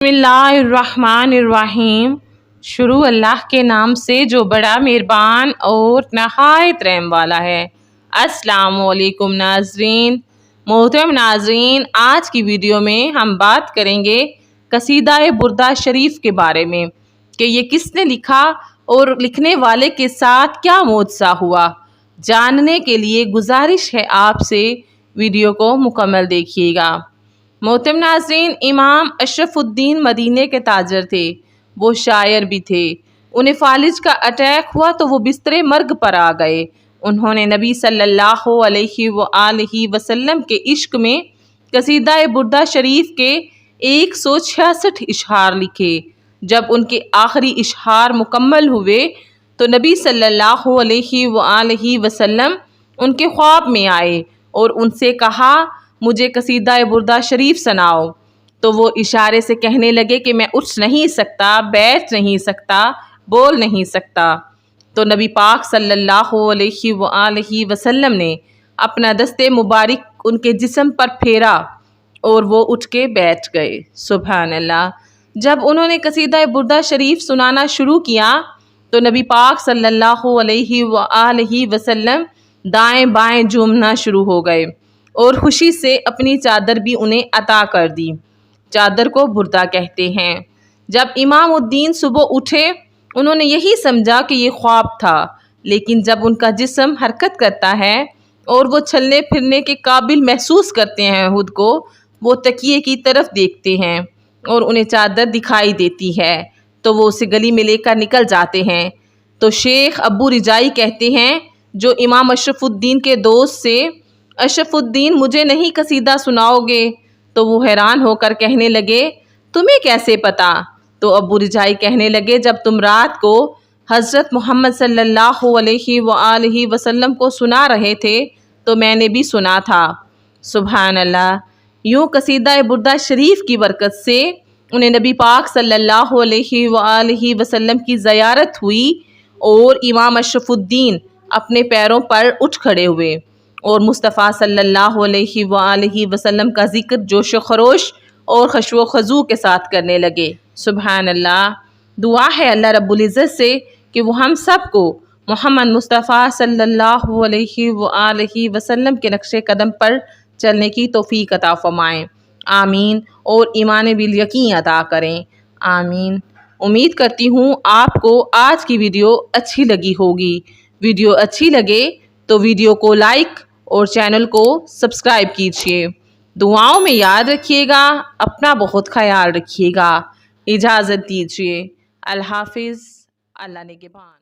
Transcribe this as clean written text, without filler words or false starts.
बिस्मिल्लाहिर्रहमानिर्रहीम। शुरू अल्लाह के नाम से जो बड़ा मेहरबान और नहायत रहम वाला है। अस्सलामुअलैकुम नाज़रीन। मोहतरम नाज़रीन, आज की वीडियो में हम बात करेंगे कसीदा बुर्दा शरीफ के बारे में कि ये किसने लिखा और लिखने वाले के साथ क्या मौजज़ा हुआ। जानने के लिए गुजारिश है आपसे वीडियो को मुकम्मल देखिएगा। मोहतरम नाज़रीन, इमाम अशरफुद्दीन मदीने के ताजर थे, वो शायर भी थे। उन्हें फालिज का अटैक हुआ तो वो बिस्तरे मर्ग पर आ गए। उन्होंने नबी सल्लल्लाहु अलैहि वसल्लम के इश्क में कसीदा बुर्दा शरीफ के 166 इशहार लिखे। जब उनके आखिरी इशहार मुकम्मल हुए तो नबी सल्लल्लाहु अलैहि वसल्लम उनके ख्वाब में आए और उनसे कहा, मुझे कसीदा बुर्दा शरीफ सुनाओ। तो वो इशारे से कहने लगे कि मैं उठ नहीं सकता, बैठ नहीं सकता, बोल नहीं सकता। तो नबी पाक सल्लल्लाहु अलैहि वसल्लम ने अपना दस्ते मुबारक उनके जिस्म पर फेरा और वो उठ के बैठ गए। सुभान अल्लाह। जब उन्होंने कसीदा बुर्दा शरीफ सुनाना शुरू किया तो नबी पाक सल्लल्लाहु अलैहि वसल्लम दाएं बाएं झूमना शुरू हो गए और खुशी से अपनी चादर भी उन्हें अता कर दी। चादर को बुर्दा कहते हैं। जब इमाम उद्दीन सुबह उठे, उन्होंने यही समझा कि ये ख्वाब था, लेकिन जब उनका जिस्म हरकत करता है और वो चलने फिरने के काबिल महसूस करते हैं खुद को, वो तकिए की तरफ देखते हैं और उन्हें चादर दिखाई देती है तो वो उसे गली में लेकर निकल जाते हैं। तो शेख अबू रिजाई कहते हैं, जो इमाम अशरफुद्दीन के दोस्त से, अशरफुद्दीन मुझे नहीं कसीदा सुनाओगे? तो वो हैरान होकर कहने लगे, तुम्हें कैसे पता? तो अबू रिजाई कहने लगे, जब तुम रात को हज़रत मोहम्मद सल्लल्लाहु अलैहि वसल्लम को सुना रहे थे तो मैंने भी सुना था। सुभान अल्लाह। यूँ कसीदा बुर्दा शरीफ की बरकत से उन्हें नबी पाक सल्लल्लाहु अलैहि वसल्लम की ज़ियारत हुई और इमाम अशरफुद्दीन अपने पैरों पर उठ खड़े हुए और मुस्तफ़ा सल्लल्लाहु अलैहि वसल्लम का जिक्र जोश खरोश और खशो खजू के साथ करने लगे। सुभान अल्लाह। दुआ है अल्लाह रब्बुल इज़्ज़त से कि वो हम सब को मोहम्मद मुस्तफ़ा सल्लल्लाहु अलैहि वसल्लम के नक्शे कदम पर चलने की तौफीक अता फरमाएं। आमीन। और ईमान बिल यकीन अता करें। आमीन। उम्मीद करती हूँ आपको आज की वीडियो अच्छी लगी होगी। वीडियो अच्छी लगे तो वीडियो को लाइक और चैनल को सब्सक्राइब कीजिए। दुआओं में याद रखिएगा। अपना बहुत ख्याल रखिएगा। इजाज़त दीजिए। अल्लाह हाफिज़। अल्लाह निगहबान।